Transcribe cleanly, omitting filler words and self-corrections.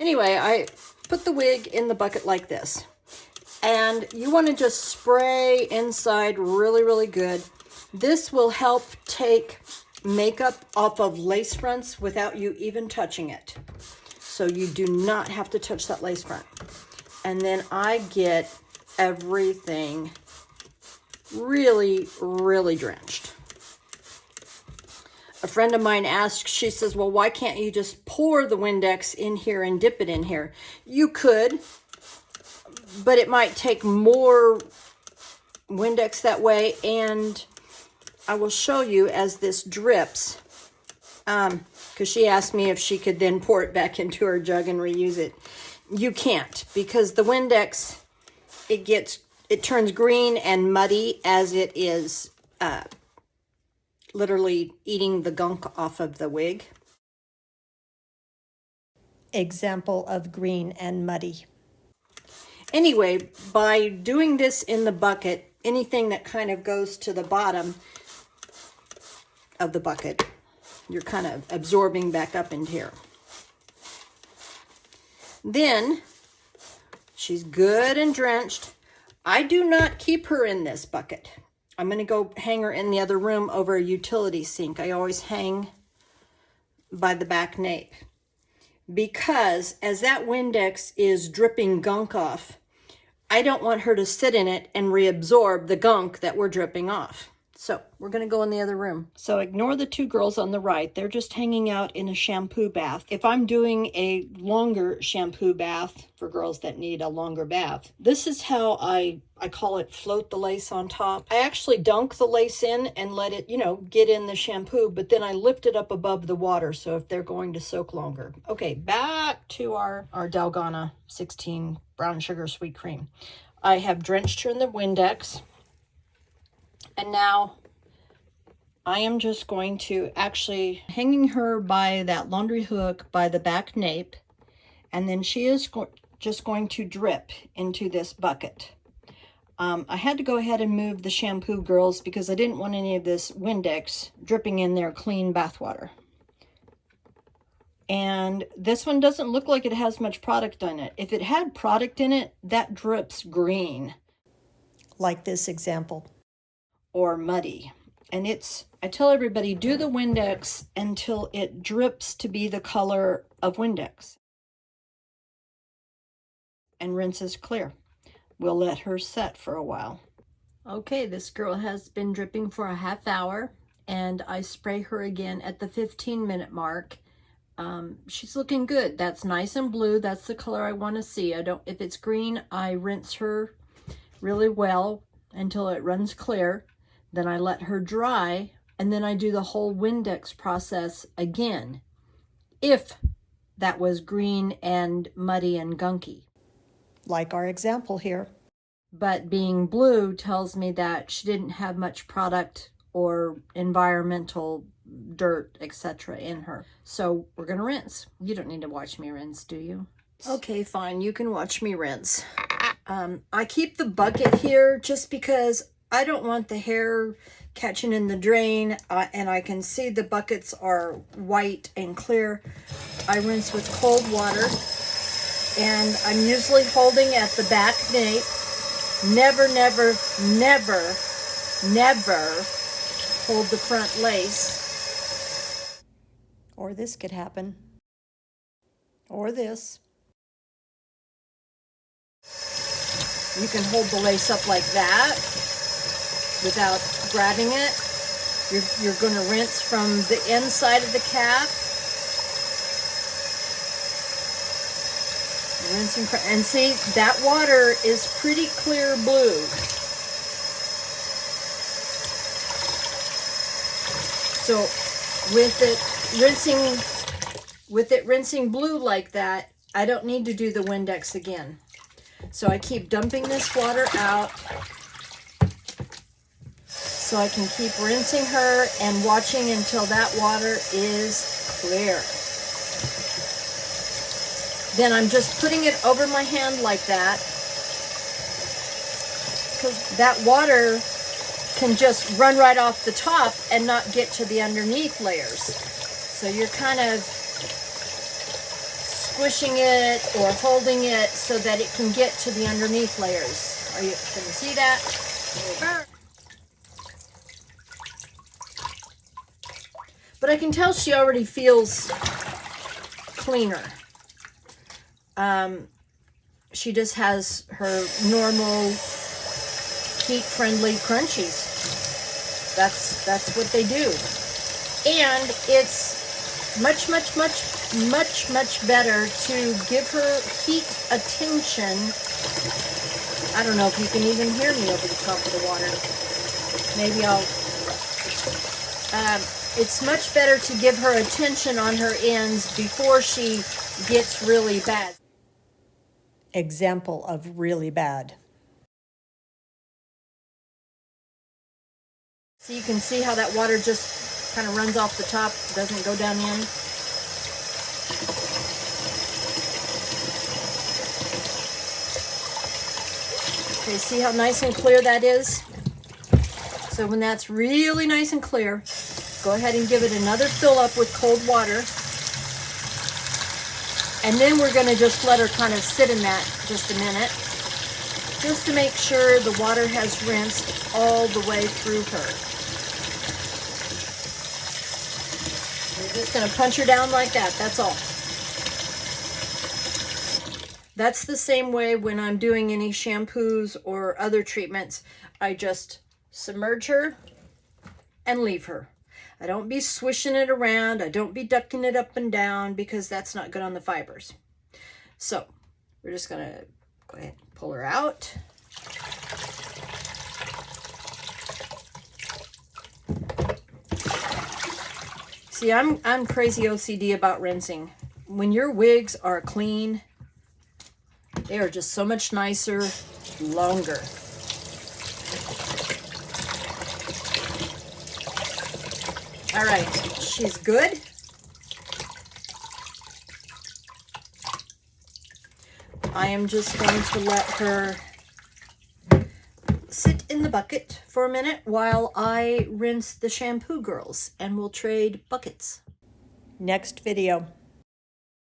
Anyway, I put the wig in the bucket like this. And you want to just spray inside really, really good. This will help take makeup off of lace fronts without you even touching it. So you do not have to touch that lace front. And then I get everything really, really drenched. A friend of mine asked, she says, well, why can't you just pour the Windex in here and dip it in here? You could, but it might take more Windex that way. And I will show you as this drips, because she asked me if she could then pour it back into her jug and reuse it. You can't, because the Windex, it turns green and muddy as it is literally eating the gunk off of the wig. Example of green and muddy. Anyway, by doing this in the bucket, anything that kind of goes to the bottom of the bucket, you're kind of absorbing back up into here. Then, she's good and drenched. I do not keep her in this bucket. I'm going to go hang her in the other room over a utility sink. I always hang by the back nape. Because as that Windex is dripping gunk off, I don't want her to sit in it and reabsorb the gunk that we're dripping off. So we're going to go in the other room. So ignore the two girls on the right. They're just hanging out in a shampoo bath. If I'm doing a longer shampoo bath for girls that need a longer bath, this is how I call it float the lace on top. I actually dunk the lace in and let it, get in the shampoo, but then I lift it up above the water so if they're going to soak longer. Okay, back to our Dalgona 16 brown sugar sweet cream. I have drenched her in the Windex. And now I am just going to actually hanging her by that laundry hook by the back nape. And then she is just going to drip into this bucket. I had to go ahead and move the shampoo, girls, because I didn't want any of this Windex dripping in their clean bath water. And this one doesn't look like it has much product in it. If it had product in it, that drips green. Like this example. Or muddy. And I tell everybody, do the Windex until it drips to be the color of Windex. And rinses clear. We'll let her set for a while. Okay, this girl has been dripping for a half hour, and I spray her again at the 15-minute mark. She's looking good. That's nice and blue. That's the color I want to see. If it's green, I rinse her really well until it runs clear. Then I let her dry, and then I do the whole Windex process again, if that was green and muddy and gunky. Like our example here. But being blue tells me that she didn't have much product or environmental dirt, etc. in her. So we're going to rinse. You don't need to watch me rinse, do you? Okay, fine. You can watch me rinse. I keep the bucket here just because I don't want the hair catching in the drain, and I can see the buckets are white and clear. I rinse with cold water, and I'm usually holding at the back nape. Never, never, never, never hold the front lace. Or this could happen. Or this. You can hold the lace up like that without grabbing it. You're going to rinse from the inside of the cap. Rinse and see, that water is pretty clear blue. So with it rinsing blue like that, I don't need to do the Windex again. So I keep dumping this water out so I can keep rinsing her and watching until that water is clear. Then I'm just putting it over my hand like that, because that water can just run right off the top and not get to the underneath layers. So you're kind of squishing it or holding it so that it can get to the underneath layers. Can you see that? But I can tell she already feels cleaner. She just has her normal heat-friendly crunchies. That's what they do. And it's much better to give her heat attention. I don't know if you can even hear me over the top of the water. Maybe I'll... it's much better to give her attention on her ends before she gets really bad. Example of really bad. So you can see how that water just kind of runs off the top, doesn't go down in. Okay, see how nice and clear that is? So when that's really nice and clear, go ahead and give it another fill up with cold water. And then we're going to just let her kind of sit in that just a minute, just to make sure the water has rinsed all the way through her. We're just going to punch her down like that, that's all. That's the same way when I'm doing any shampoos or other treatments. I just submerge her and leave her. I don't be swishing it around. I don't be ducking it up and down because that's not good on the fibers. So we're just going to go ahead and pull her out. See, I'm crazy OCD about rinsing. When your wigs are clean, they are just so much nicer, longer. All right, she's good. I am just going to let her sit in the bucket for a minute while I rinse the shampoo girls, and we'll trade buckets. Next video.